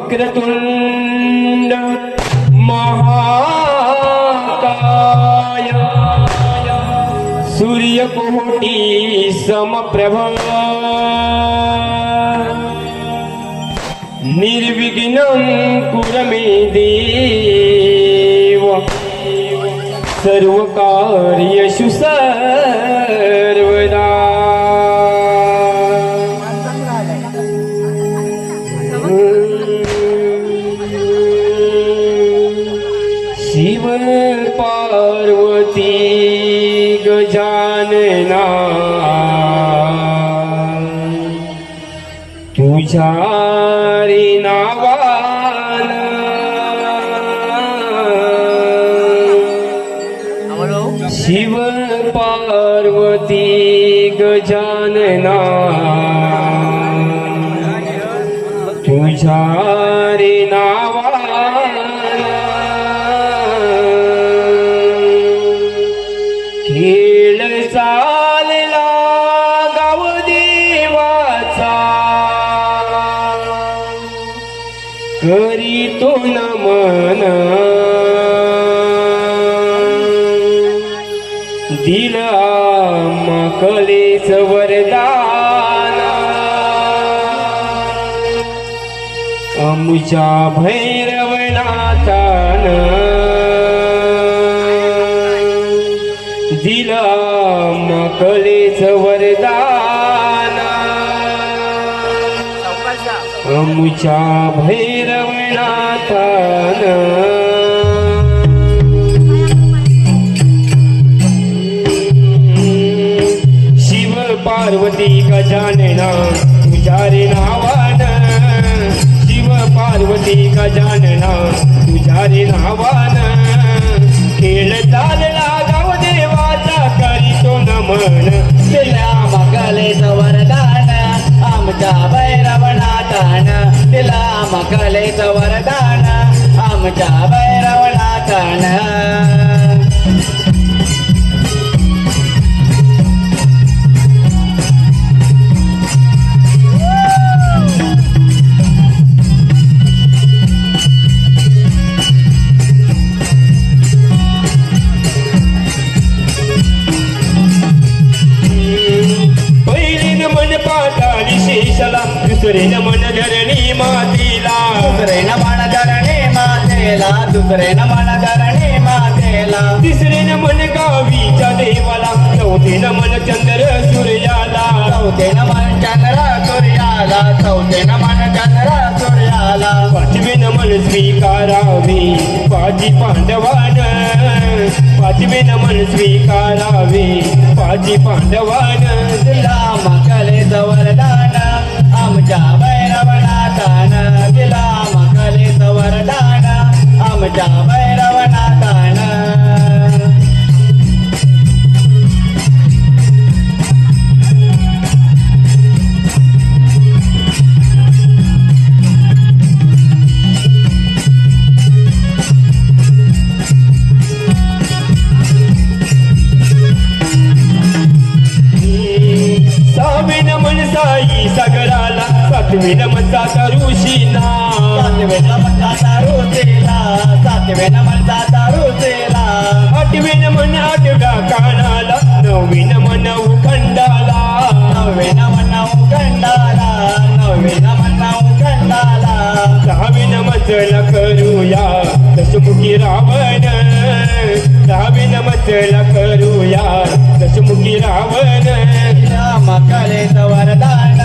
वक्रतुंड महाकाय सूर्यकोटि समप्रभ निर्विघ्नं कुरु मे देव सर्वकार्येषु सर्वदा। शिव पार्वती गजानना तुझ्या रे नावान शिव पार्वती गजानना तुझ्या रे नावान खेळ चालला गाव देवाचा करीतो नमन दिला कलेच वरदान अमुच्या भैरवनाथान दिला कलेच वरदान अमुच्या भैरवनाथान शिव पार्वती गजानना तुझ्या रे नावान शिव पार्वती गजानना तुझ्या रे नावान खेळ चालला गाव देवाचा करीतो नमन दिला मकलेच वरदान आमच्या भैरवनाथान दिला मकलेच वरदान आमच्या भैरवनाथान दुसरे नमन धरणी मातेला दुसरे नमन धरणी मातेला दुसरे नमन धरणी मातेला तिसरे नमन गावीच्या देवाला चौथे नमन चंद्र सूर्याला चौथे नमन चंद्र सूर्याला चौथे नमन चंद्र सूर्याला पाचवे नमन स्वीकारावे पाची पांडवान पाचवे नमन स्वीकारावे पाची पांडवान दिला मकलेच वरदान आमच्या भैरवनाथान दिला मकलेच वरदान आमच्या भैरवनाथान सहावे नमन साई सागराला सातवे नमन साता ऋषीना सातवे नमन साता ऋषीला सातवे नमन साता ऋषीला आठवे नमन आठव्या कानाला नववे नमन उखंडाला नववे नमन उखंडाला नववे नमन उखंडाला दहावे नमन चला करूया दशमुखी रावण रावी नमस्तेला करूया दशमुखी रावण राम कलेच वरदान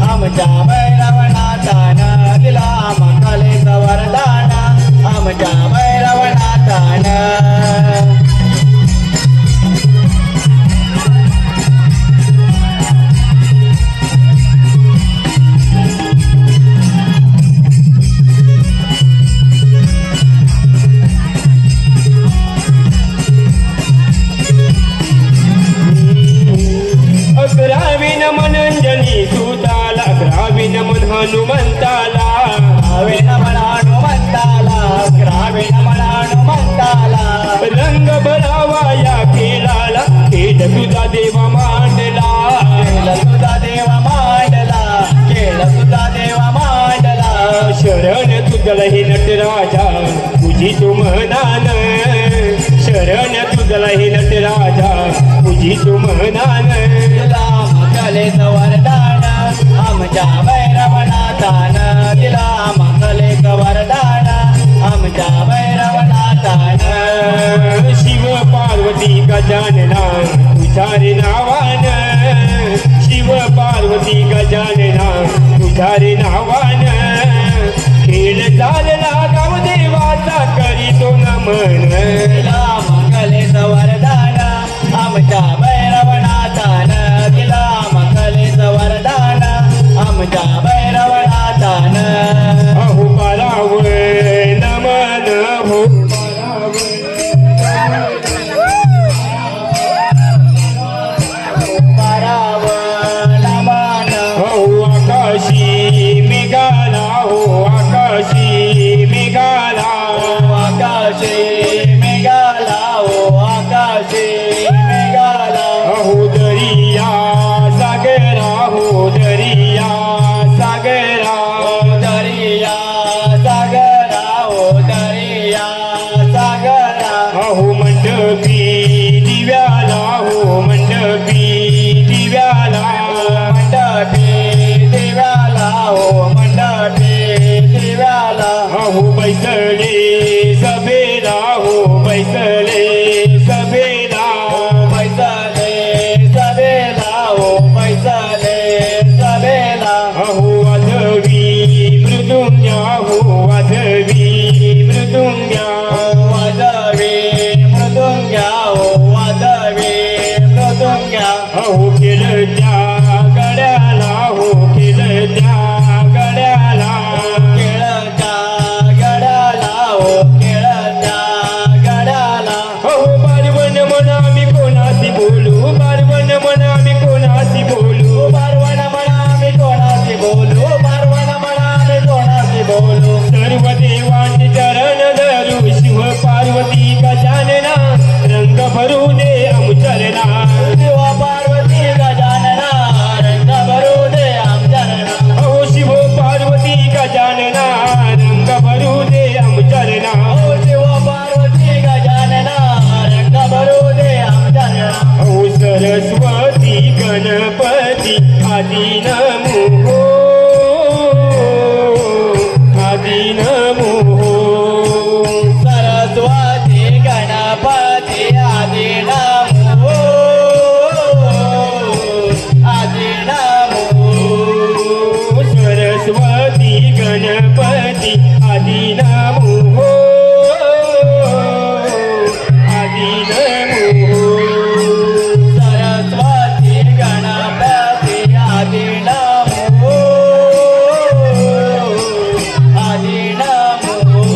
आमच्या भैरवनाथान दिला आम कलेच वरदान आमच्या भैरवनाथान अकरावीन मनंजनी सुताला अकरावीन मन हनुमंताला ग्रावीण म्हणा हनुमंताला ग्रावीण म्हणा हनुमंताला रंग भरावा या खेळाला खेळ तुझा देवा मांडला केलं सुद्धा देवा मांडला केलं सुद्धा देवा मांडला शरण तुझला हे नटराजा तुझी तू म्हणान शरण तुझला हे नटराजा तुझी तू म्हणान दिला कलेच वरदान आमच्या भैरवनाथान दिला कलेच वरदान आमच्या भैरवनाथान शिव पार्वती गजानना तुझ्या रे नावान शिव पार्वती गजानना तुझ्या रे नावान खेळ चालला गाव देवाचा करीतो नमन दिला कलेच वरदान आमच्या भैरवनाथान दिला कलेच वरदान आमच्या भैरवनाथान अहो पारावळ नमन हो पारावला मान हो आकाशी मेघाला हो आकाशी मेघाला आकाशे मेघाला ओ आकाशे मेघाला अहो दरिया सागरा हो दरिया सागरा दरिया सागरा ओ दरिया सागरा अहो मंडपी दिव्याला हो मंडपी दिव्याला मंडपी दिव्याला ओ मंडपी दिव्याला अहो बैसले सभेला हो बैसले सभेला पैसले सभेला ओ पैसले सभेला अहो वाजवी मृदुंग्या हो वाजवी मृदुंग्या वाजवी मृदुंग्या ओ वाजवी मृदुंग्या अहो खेळत्या गड्याला हो खेळत्या गड्याला केळच्या गडाला ओ केळच्या गडाला अहो बारवण म्हणा मी कोणाशी बोलू बारवण म्हणा मी कोणाशी बोलू बारवण म्हणा मी कोणाशी बोलू बारवण म्हणा मी कोणाशी बोलू सर्व देवांचे चरण धरू शिव पार्वती गजानना रंग भरू दे अमुचरणा शिव पार्वती गजानना रंग भरू दे आमचरणा अहो शिव पार्वती गजानना रंग भरू दे अमुचरणा ओ शिव पार्वती गजानना रंग भरू दे आमचरणा अहो सरस्वती गणपती आदि नमो आदि नमो सरस्वती गणपती आदि नमो आदि नमो सरस्वती गणपती आदि नमो आदि नमो सरस्वती गणपती आदि नमो आदि नमो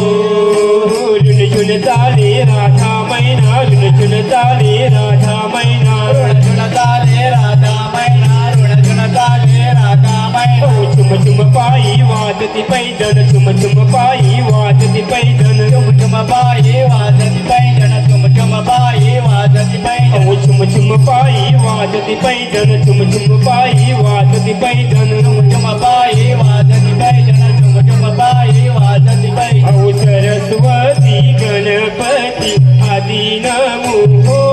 झुन चाले राधा मैना झुन चाले राधा मैना ऋण चाले राधा मैना ऋण चाले राधा मैना चुम चुम पायी वाजती पैदल चुम चुम पायी वाजती पैदल चुम बाई वाजती पैंजण चुम बाई वाजती पैंजण अहो चुम चुम पायी वाजती पैदल चुम चुम पायी वाजती पैदल चुम बाई वाजती पैंजण चुम बाई वाजती पैंजण अहो सरस्वती गणपती आदि नमो